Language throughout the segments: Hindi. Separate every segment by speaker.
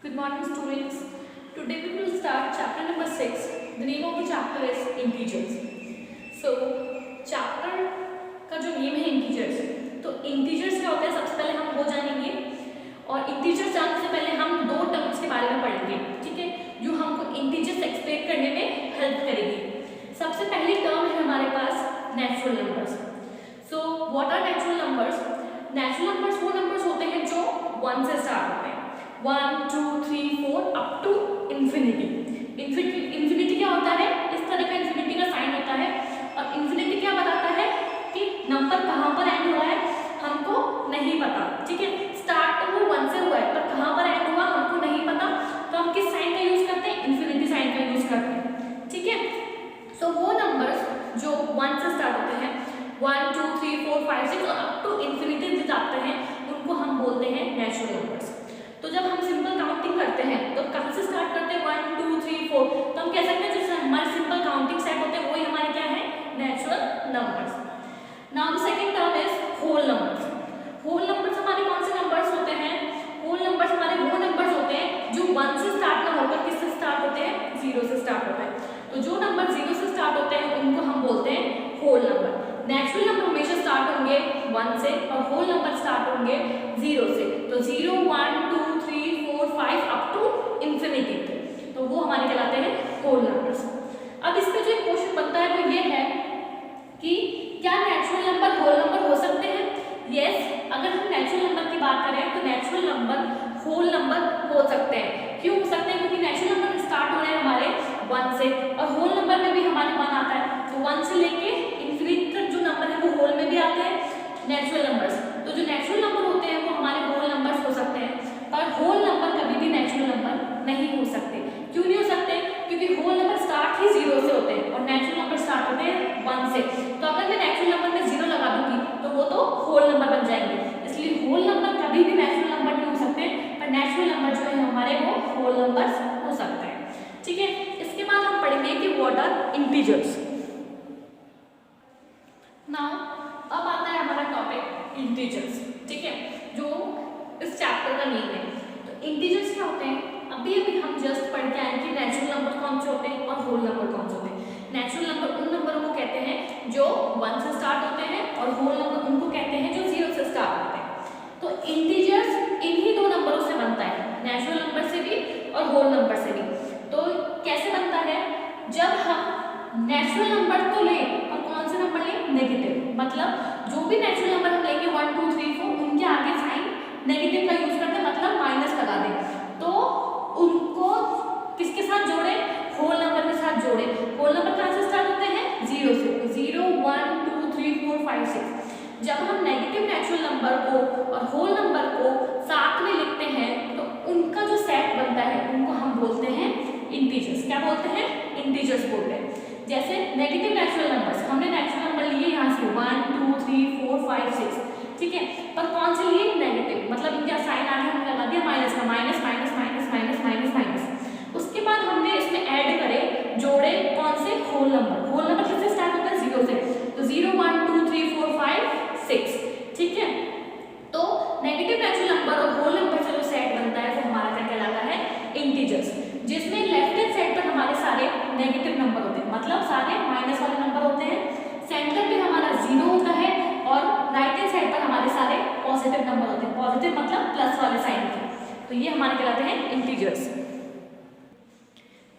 Speaker 1: Good morning, students. Today we will start chapter number 6. The name of the chapter is integers. So, chapter का जो नेम है integers, तो integers क्या होता है सबसे पहले हम वो जानेंगे और integers जानने से पहले हम दो टर्म्स के बारे में पढ़ेंगे, ठीक है, जो हमको integers एक्सप्लेन करने में हेल्प करेगी। सबसे पहली टर्म है हमारे पास natural numbers. So what are natural numbers? Natural numbers वो नंबर्स होते हैं जो 1 से स्टार्ट होते हैं, 1 2 3 4 अप टू इंफिनिटी। इंफिनिटी क्या होता है? इस तरह का इंफिनिटी का साइन होता है और इंफिनिटी क्या बताता है कि नंबर कहाँ पर एंड हुआ है हमको नहीं पता, ठीक है। स्टार्ट तो वो 1 से हुआ है पर कहाँ पर एंड हुआ हमको नहीं पता, तो हम किस साइन का यूज करते हैं? इंफिनिटी साइन का यूज करते हैं, ठीक है। सो वो नंबर्स जो 1 से स्टार्ट होते हैं, 1 2 3 4 5 6 और अप टू इंफिनिटी जाते हैं, उनको हम बोलते हैं नेचुरल नंबर्स। तो जब हम सिंपल काउंटिंग करते हैं तो कहाँ से स्टार्ट करते हैं? 1 2 3 4, तो हम कह सकते हैं जैसे हमारे सिंपल काउंटिंग सेट होते हैं वही हमारे क्या है? Natural numbers. Now the second term is whole numbers. Whole numbers हमारे कौन से नंबर्स होते हैं? होल नंबर्स हमारे वो नंबर्स होते हैं जो 1 से स्टार्ट ना होकर किससे स्टार्ट होते हैं? 0 से स्टार्ट होते हैं। तो जो नंबर 0 से स्टार्ट होते हैं उनको हम बोलते हैं होल नंबर। नेचुरल नंबर हमेशा स्टार्ट होंगे 1 से और होल नंबर स्टार्ट होंगे 0 से। तो 0 1 2 3 4 5 अप टू इंफिनिटी, तो वो हमारे कहलाते हैं होल नंबर्स। अब इस पे जो एक क्वेश्चन बनता है वो ये है कि क्या नेचुरल नंबर होल नंबर हो सकते हैं? यस, अगर हम नेचुरल नंबर की बात करें तो नेचुरल नंबर होल नंबर हो सकते हैं। क्यों हो सकते हैं? क्योंकि नेचुरल नंबर स्टार्ट हो रहे हैं हमारे 1 से और होल नंबर में भी हमारे 1 आता है, तो 1 से लेके इंफिनिटी तक जो नंबर है वो होल में भी आते हैं नेचुरल नंबर्स। तो जो नेचुरल नंबर होते हैं वो हमारे होल नंबर्स हो सकते हैं, पर होल नंबर कभी भी नेचुरल नंबर नहीं हो सकते। क्यों नहीं हो सकते? क्योंकि होल नंबर स्टार्ट ही 0 से होते हैं और नेचुरल नंबर स्टार्ट होते हैं 1 से। तो अगर मैं नेचुरल नंबर में 0 लगा दूंगी तो वो तो होल नंबर बन जाएंगे, इसलिए होल नंबर कभी भी नेचुरल नंबर नहीं हो सकते, पर नेचुरल नंबर जो है हमारे वो होल नंबर्स हो सकते हैं, ठीक है। इसके बाद हम पढ़ेंगे कि व्हाट आर इंटीजर्स। नाउ अब आता है हमारा टॉपिक इंटीजर्स, ठीक है, जो इस चैप्टर का नेम है। तो इंटीजर्स क्या होते हैं? अभी हम जस्ट पढ़ के आए कि नेचुरल नंबर कौन से होते हैं और होल नंबर कौन से होते हैं। नेचुरल नंबर उन नंबरों को कहते हैं जो 1 से स्टार्ट होते हैं और होल नंबर उनको कहते हैं जो 0 से स्टार्ट होते हैं। तो इंटीजर्स इन्हीं दो नंबरों से बनता है, नेचुरल नंबर से भी और होल नंबर से भी। तो कैसे बनता है? जब हम नेचुरल नंबर तो लें और कौन से नंबर लें? नेगेटिव। मतलब जो भी नेचुरल नंबर हम लेंगे 1 2 3 4 उनके आगे साइन नेगेटिव का यूज करते हैं, मतलब माइनस लगा दें। तो उनको किसके साथ जोड़े? होल नंबर के साथ जोड़े। होल नंबर कहाँ से स्टार्ट होते हैं? 0 से। 0 1 2 3 4 5 6। जब हम नेगेटिव नेचुरल नंबर को और होल नंबर को साथ में लिखते हैं तो उनका जो सेट बनता है उनको हम बोलते हैं इंटीजर्स। क्या बोलते हैं? इंटीजर्स बोलते हैं। जैसे नेगेटिव नेचुरल नंबर्स, हमने नेचुरल नंबर लिए यहाँ से 1 2 3 4 5 6, ठीक है, पर कौन से लिए? नेगेटिव, मतलब इनका साइन आगे हमने लगा दिया माइनस का, minus minus minus minus minus minus. उसके बाद हमने इसमें ऐड करे, जोड़े कौन से? Whole number. होल नंबर किससे स्टार्ट होता है? 0 से। तो 0 1 2 3 4 5 6, ठीक है। तो नेगेटिव नेचुरल नंबर और होल नंबर से जो सेट बनता है वो हमारा क्या कहलाता है? इंटीजर्स, जिसमें लेफ्ट हैंड साइड पर हमारे सारे नेगेटिव नंबर होते हैं, मतलब सारे माइनस वाले नंबर होते हैं। सेंटर पे हमारा 0 होता है और राइट हैंड साइड पर हमारे सारे पॉजिटिव नंबर होते हैं। पॉजिटिव मतलब प्लस वाले साइन के। तो ये हमारे कहलाते हैं इंटीजर्स।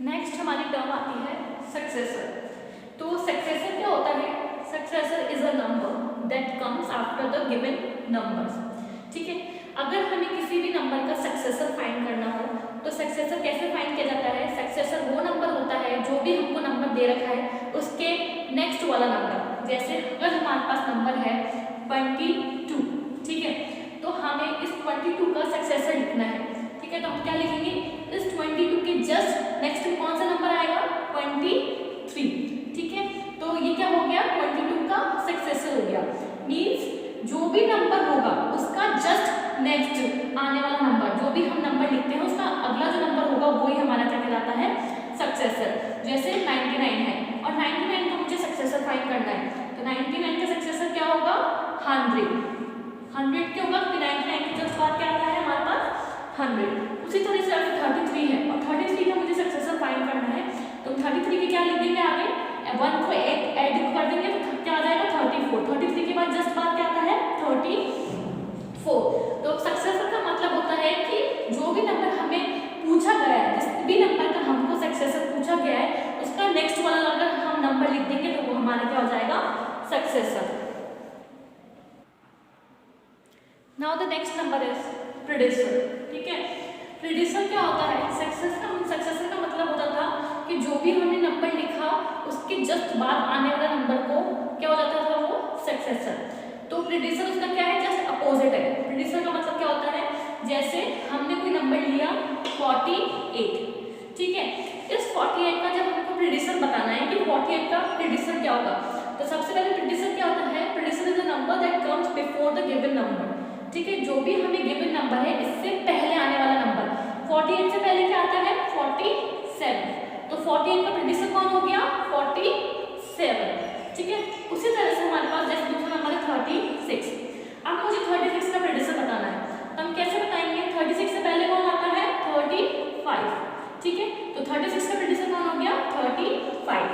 Speaker 1: नेक्स्ट हमारी टर्म आती है सक्सेसर। तो सक्सेसर क्या होता है? Successor is a number that comes after the given numbers, ठीक है। अगर हमें किसी भी नंबर का सक्सेसर फाइंड करना हो तो सक्सेसर कैसे फाइंड किया जाता है? सक्सेसर वो नंबर होता है जो भी हमको नंबर दे रखा है उसके नेक्स्ट वाला नंबर। जैसे अगर हमारे पास नंबर है 22, ठीक है, तो हमें इस 22 का सक्सेसर लिखना है, ठीक है। तो हम क्या लिखेंगे? इस 22 के जस्ट नेक्स्ट में कौन सा नंबर आएगा? 23, ठीक है। तो ये क्या हो गया? 22 का सक्सेसर हो गया। मीन्स जो भी नंबर होगा उसका जस्ट नेक्स्ट आने वाला नंबर, जो भी हम नंबर लिखते हैं उसका अगला जो नंबर होगा वही हमारा क्या कहलाता है? सक्सेसर। जैसे 99 है और 99 का मुझे सक्सेसर फाइंड करना है, तो 99 का सक्सेसर क्या होगा? 100। 100 क्या होगा? 99 के जस्ट बाद क्या आता है हमारे पास? 100। उसी तरह से 33 के क्या लिख देंगे आगे, 1 को ऐड कर देंगे तो क्या आ जाएगा 34। 33 के बाद जस्ट बाद क्या आता है 34। तो सक्सेसर का मतलब होता है कि जो भी नंबर हमें पूछा गया है, जिस भी नंबर का हमको सक्सेसर पूछा गया है, उसका नेक्स्ट वाला अगर हम नंबर लिख देंगे तो वो हमारा क्या हो जाएगा successor. Now the next number is predecessor. ठीक है, प्रीडिसेसर क्या होता है, सक्सेसर का मतलब होता था कि जो भी हमने नंबर लिखा उसके जस्ट बाद आने वाला नंबर को क्या हो जाता था वो सक्सेसर। तो प्रीडिसेसर उसका क्या है, जस्ट अपोजिट है। प्रीडिसेसर का मतलब क्या होता है, जैसे हमने कोई नंबर लिया 48, ठीक है, इस 48 का जब हमको प्रीडिसेसर बताना है कि 48 का प्रीडिसेसर क्या होगा, तो सबसे पहले प्रीडिसेसर क्या होता है, predecessor is the number that comes before the given number. ठीक है, जो भी हमें गिवन नंबर है इससे पहले आने वाला नंबर। 48 से पहले क्या आता है 47, तो 48 का प्रीडिसेसर कौन हो गया 47। ठीक है, उसी तरह से हमारे पास जैसे दूसरा नंबर है 36। अब मुझे 36 का प्रीडिसेसर बताना है, तो हम कैसे बताएंगे, 36 से पहले कौन आता है 35। ठीक है, तो 36 का प्रीडिसेसर कौन हो गया 35।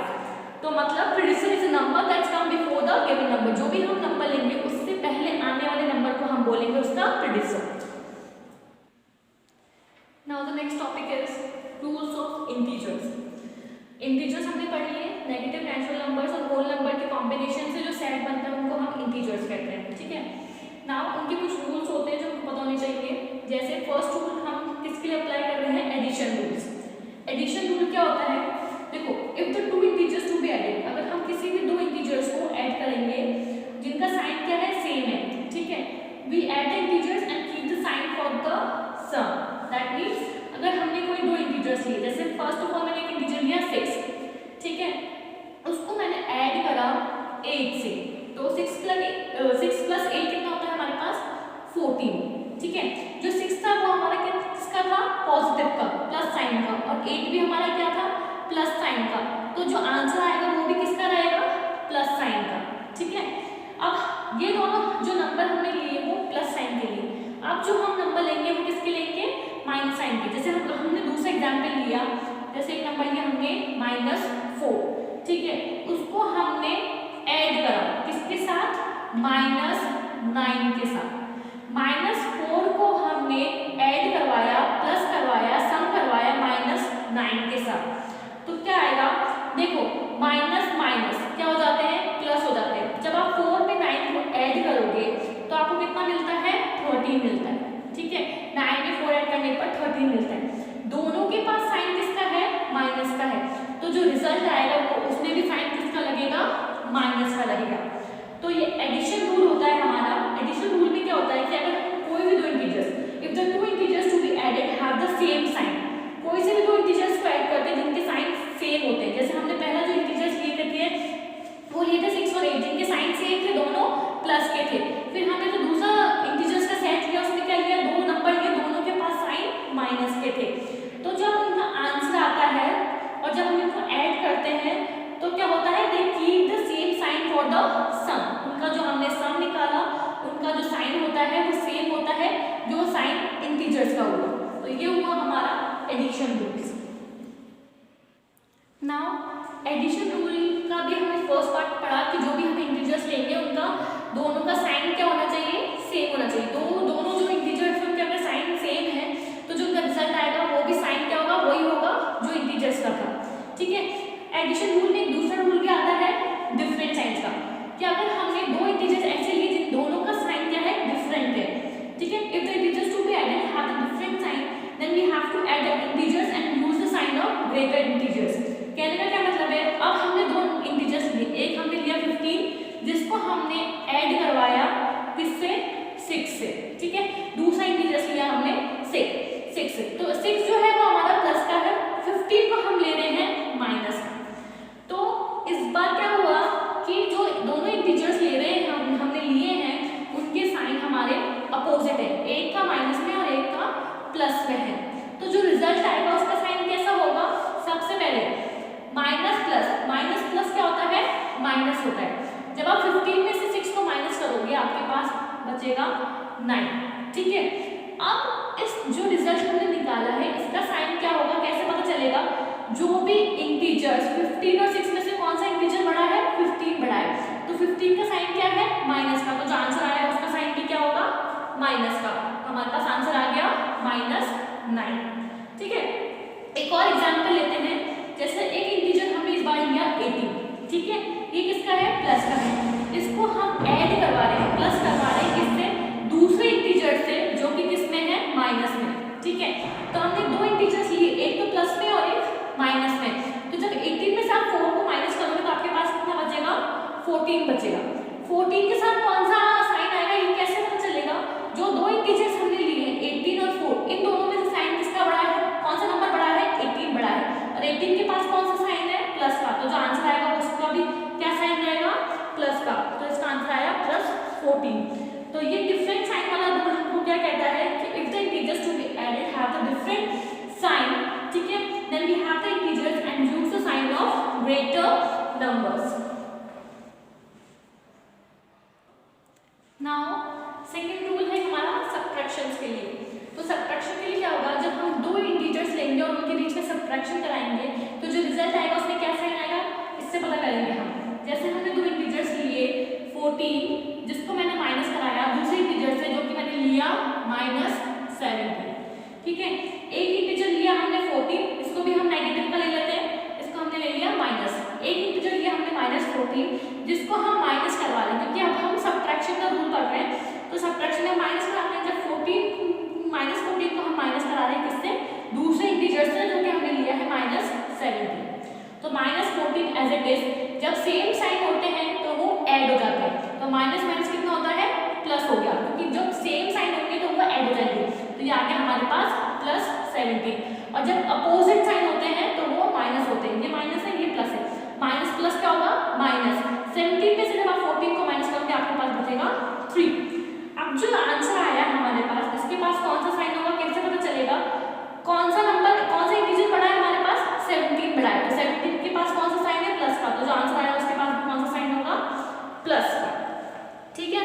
Speaker 1: तो मतलब predecessor is a number that's come before the given number. जो भी हम नंबर लेंगे उससे पहले आने वाले नंबर को हम बोलेंगे उसका predecessor. Now the next topic is rules of integers. Integers हमने पढ़ लिए, नेगेटिव नेचुरल नंबर्स और होल नंबर के कॉम्बिनेशन से जो सेट बनता है उनको हम इंटीजर्स कहते हैं। ठीक है, नाउ उनके कुछ रूल्स होते हैं जो हमको पता होने चाहिए। जैसे फर्स्ट रूल हम किसके लिए अप्लाई कर रहे हैं, एडिशन रूल्स। एडिशन रूल क्या होता है, देखो if the two integers to be added, अगर हम किसी भी दो इंटीजर्स को ऐड करेंगे जिनका साइन क्या है सेम है, ठीक है, we add the integers and keep the sign for the sum. That means अगर हमने कोई दो इंटीजर्स लिए, जैसे फर्स्ट ऑफ ऑल मैंने एक इंटीजर लिया 6, ठीक है, उसको मैंने ऐड करा 8 से, तो 6 प्लस 8 कितना होता है हमारे पास 14। ठीक है, जो 6 था वो हमारा किसका था पॉजिटिव का, प्लस साइन का, और 8 भी हमारा क्या था प्लस साइन का। तो जो आंसर आएगा वो भी किसका रहेगा प्लस साइन का। ठीक है, अब ये दोनों जो नंबर हमने लिए वो प्लस साइन के लिए, अब जो हम नंबर लेंगे वो किसके लेंगे माइनस साइन के। जैसे हमने दूसरा एग्जाम्पल लिया, जैसे एक नंबर लिया हमने -4, ठीक है, उसको हमने ऐड करा किसके साथ -9 के साथ। -4 को हमने ऐड करवाया प्लस करवाया सम करवाया -9 के साथ, तो क्या आएगा, देखो माइनस माइनस क्या हो जाते हैं प्लस हो जाते हैं। जब आप 4 में 9 को ऐड करोगे तो आपको कितना मिलता है 13 मिलता है। ठीक है, 9 में 4 ऐड करने पर 13 मिलता है। दोनों के पास साइन किसका है माइनस का है, तो जो रिजल्ट आएगा वो उसमें भी साइन किसका लगेगा माइनस का लगेगा। तो ये एडिशन रूल होता है हमारा। एडिशन रूल में क्या होता है कि अगर कोई भी दो integers, if the two integers to be added have the same sign, कोई से भी दो इंटीजर्स को ऐड करते हैं जिनके साइन सेम होते हैं, जैसे हमने पहला जो इंटीजर्स लिए थे वो लिए थे 6 और 8 जिनके साइन सेम थे, दोनों प्लस के थे। फिर हमने जो दूसरा इंटीजर्स का सेट लिया उसमें क्या लिया, दो नंबर लिए दोनों के पास साइन माइनस के थे। तो जब उनका आंसर आता है और जब हम इनको ऐड करते हैं तो क्या होता है, they keep the same sign for the sum. उनका जो हमने सम निकाला उनका जो साइन होता है वो सेम होता है जो साइन इंटीजर्स का हुआ। तो ये हुआ हमारा addition rules. Now addition rule का भी हमने फर्स्ट पार्ट पढ़ा कि जो भी हम इंटीजर्स लेंगे उनका दोनों का साइन क्या होना चाहिए सेम होना चाहिए। दोनों जो इंटीजर्स हैं उनके अगर साइन सेम है तो जो उनका रिजल्ट आएगा वो भी साइन क्या होगा वही होगा जो इंटीजर्स का था। ठीक है, एडिशन रूल में एक दूसरा रूल भी आता है डिफरेंट साइंस का, कि अगर हमने दो इंटीजर्स ऐसे लिए जिन दोनों का साइन क्या है डिफरेंट है। ठीक है, if the integers to be added have the different sign then we have to add the integers and use the sign of greater integers. कहने का क्या मतलब है, अब हमने दो इंटीजर्स लिए, एक हमने लिया 15 जिसको हमने ऐड करवाया किससे 6 से। ठीक है, दूसरा इंटीजर्स लिया हमने 6 से, तो 6 जो है वो हमारा प्लस का है, 15 को हम ले रहे हैं माइनस का। तो इस बार क्या हुआ कि जो दोनों इंटीजर्स ले रहे हैं हमने लिए हैं उनके साइन हमारे अपोजिट है, एक का माइनस में और एक का प्लस में है। तो जो रिजल्ट आएगा उसका साइन कैसा होगा, सबसे पहले माइनस प्लस क्या होता है माइनस होता है। जब आप 15 में से 6 को माइनस करोगे आपके पास बचेगा 9। ठीक है, अब इस जो रिजल्ट हमने निकाला है इसका साइन क्या होगा कैसे पता चलेगा, जो भी इंटीजर्स 15 और 6 में से कौन सा इंटीजर बड़ा है, 15 बड़ा है, तो 15 का साइन क्या है, माइनस का, तो जो आंसर आया उसका साइन भी क्या होगा, माइनस का। हमारे पास आंसर आ गया -9। ठीक है, एक और एग्जांपल लेते हैं। जैसे एक इंटीजर हमने इस बार लिया 18, ठीक है, ये किसका है, प्लस का है, इसको हम ऐड करवा रहे हैं, प्लस करवा रहे हैं किससे, दूसरे इंटीजर से जो कि किसमें है, माइनस में। ठीक है, तो हमने दो इंटीजर्स लिए, एक तो प्लस में और एक माइनस में। तो जब 18 में से आप 4 को माइनस करोगे तो आपके पास कितना बचेगा, 14 बचेगा। 14 के साथ कौन सा साइन आएगा ये कैसे पता चलेगा, जो दो इंटीजर्स हमने लिए 18 और 4, इन दोनों में से साइन किसका बड़ा है, कौन सा नंबर बड़ा है, 18 बड़ा है, और 18 के पास कौन सा साइन है, प्लस का, तो जो आंसर आएगा उसका भी क्या साइन रहेगा, प्लस का, तो इसका आंसर आया +14। तो ये डिफरेंट साइन वाला रूल हमको क्या कहता है कि if the integers to be added have the different sign, ठीक है, then we have the integers and use the sign of greater numbers. Now second rule है हमारा सबट्रैक्शंस के लिए। तो सबट्रैक्शन के लिए क्या होगा, जब हम दो इंटीजर्स लेंगे और उनके बीच में सबट्रैक्शन कराएंगे तो जो रिजल्ट आएगा उसमें क्या साइन आएगा, इससे पता करेंगे हम। जैसे हमने दो इंटीजर्स लिए 14, जिसको मैंने माइनस कराया दूसरे इंटीजर से जो कि मैंने लिया -17। ठीक है, एक इंटीजर लिया हमने 14, इसको भी हम नेगेटिव का ले लेते हैं, इसको हमने ले लिया माइनस। एक इंटीजर लिया हमने -14, जिसको हम माइनस करवा रहे हैं क्योंकि अब हम सबट्रैक्शन का रूल पढ़ रहे हैं, तो सबट्रैक्शन में माइनस कराते हैं। जब 14 को हम माइनस करा रहे हैं किससे, दूसरे इंटीजर से जो कि हमने लिया है -17। तो -14 एज इट इज, जब सेम साइन होते हैं तो वो ऐड हो जाते हैं, तो माइनस माइनस कितना होता है, प्लस हो गया, क्योंकि जब सेम साइन होंगे तो वो ऐड हो जाएंगे, तो ये आ गया हमारे पास +17। और जब अपोजिट साइन होते हैं तो वो माइनस होते हैं, ये माइनस है ये प्लस है, माइनस प्लस क्या होगा, -17 में से जब आप 14 को माइनस करोगे आपके पास बचेगा 3। अब जो आंसर आया हमारे पास, इसके पास कौन सा साइन होगा, कैसे पता चलेगा, कौन सा नंबर, कौन सा इंटीजर बड़ा है हमारे पास, 17 बड़ा है, तो 17 के पास कौन सा साइन है, प्लस का, तो जो आंसर आया उसके पास भी कौन सा साइन होगा, प्लस का। ठीक है,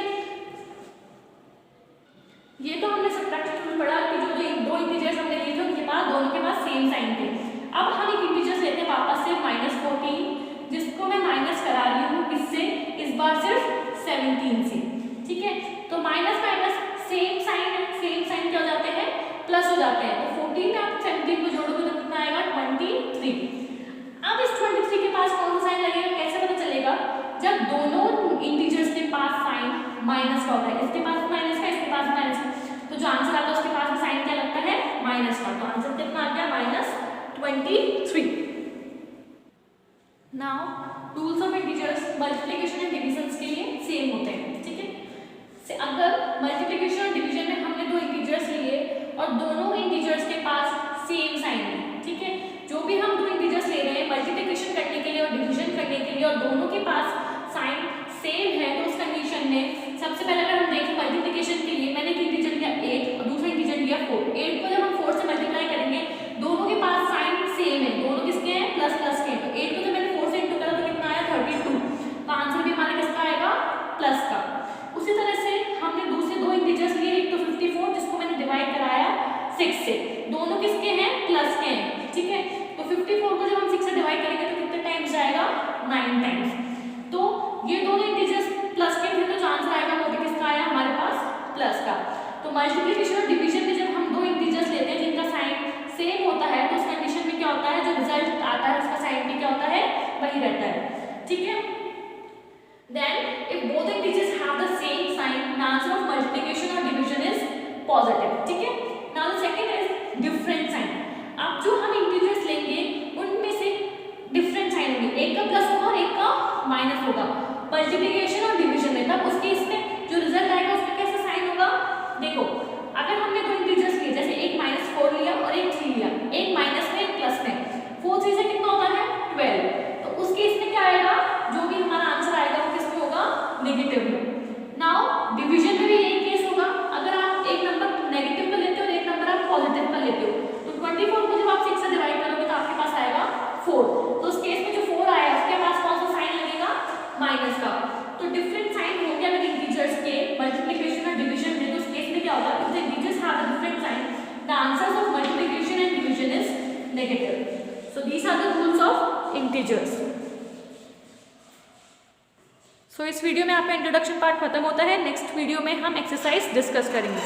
Speaker 1: ये तो हमने सबट्रैक्शन में पढ़ा कि जो दो इंटीजर्स हमने लिए थे उनके पास दोनों के पास सेम साइन थे। अब हम एक इंटीजर लेते हैं वापस से -14, जिसको मैं माइनस करा रही हूँ किससे, इस बार सिर्फ 17 से। ठीक है, तो माइनस माइनस सेम साइन है, सेम साइन क्या हो जाते हैं, प्लस हो जाते हैं, तो 14 में आप 17 को जोड़ोगे तो कितना आएगा, 23। अब इस 23 के पास कौन सा साइन लगेगा, कैसे पता चलेगा, जब दोनों इंटीजर्स के पास साइन माइनस का होता है, इसके पास माइनस का, इसके पास माइनस का, तो जो आंसर आता है उसके पास भी साइन क्या लगता है, माइनस का, तो आंसर कितना आ गया, -23। Now rules of integers multiplication and divisions के लिए सेम होते हैं। ठीक है, अगर मल्टीप्लिकेशन और डिवीजन में हमने दो इंटीजर्स लिए और दोनों इंटीजर्स के पास सेम साइन है, ठीक है, जो भी हम दो इंटीजर्स ले रहे हैं मल्टीप्लिकेशन करने के लिए और डिवीजन करने के लिए और दोनों के पास साइन सेम है, तो उस कंडीशन में सबसे पहले अगर हम देखें मल्टीप्लिकेशन के लिए, मैंने एक इंटीजर लिया 8 और दूसरा इंटीजर लिया 4, 8 को जब हम 4 से मल्टीप्लाई करेंगे दोनों के पास साइन सेम है, दोनों किसके हैं, प्लस प्लस के, तो 8 को जब मैंने 4 से इंटू करा तो कितना आया, 32, तो आंसर भी हमारा किसका आएगा, प्लस का। उसी तरह से हमने दूसरे दो इंटीजर्स लिए, एक तो 54 जिसको मैंने डिवाइड कराया 6 से, दोनों किसके हैं, प्लस के हैं। ठीक है, तो 54 को जब हम 6 से डिवाइड करेंगे तो कितने टाइम्स जाएगा, 9 टाइम्स, तो ये दोनों इंटीजर्स प्लस के थे, तो जो आंसर आएगा वो भी किसका आया हमारे पास, प्लस का। तो मल्टीप्लिकेशन और डिवीजन में जब हम दो इंटीजर्स लेते हैं जिनका साइन सेम होता है तो उस कंडीशन में क्या होता है, जो रिजल्ट आता है उसका साइन भी क्या होता है, वही रहता है। ठीक है, then if both integers have the same sign, the answer of multiplication or division is positive. ठीक है, now the second is different sign. अब जो हम इंटीजर्स लेंगे उनमें से डिफरेंट साइन होंगे, एक का प्लस होगा और एक का माइनस होगा मल्टीप्लिकेशन और डिवीजन में, तब उसके इसमें जो रिजल्ट आएगा उसका कैसा साइन होगा। देखो, अगर हमने दो इंटीजर्स लिए, जैसे एक -4 लिया और एक 3 लिया, एक माइनस में एक प्लस में, 4 3 से कितना होता है, 12, तो उसके इसमें क्या आएगा, जो भी हमारा आंसर आएगा वो किसमें होगा, नेगेटिव में। नाउ डिवीजन में भी यही केस होगा, अगर आप एक नंबर नेगेटिव का लेते हो और एक नंबर आप पॉजिटिव का लेते हो, तो 24 को जब आप 6 से डिवाइड करोगे तो आपके पास आएगा 4, तो उस केस में जो 4 आया उसके पास कौन सा साइन लगेगा, माइनस का। तो डिफरेंट साइन हो गया अगर इंटीजर्स के मल्टीप्लिकेशन और डिवीजन में, तो उस केस में क्या होगा, if the integers have a different sign, the answers of multiplication and division is negative. So these are the rules of integers. So इस वीडियो में आपका इंट्रोडक्शन पार्ट खत्म होता है। नेक्स्ट वीडियो में हम एक्सरसाइज डिस्कस करेंगे।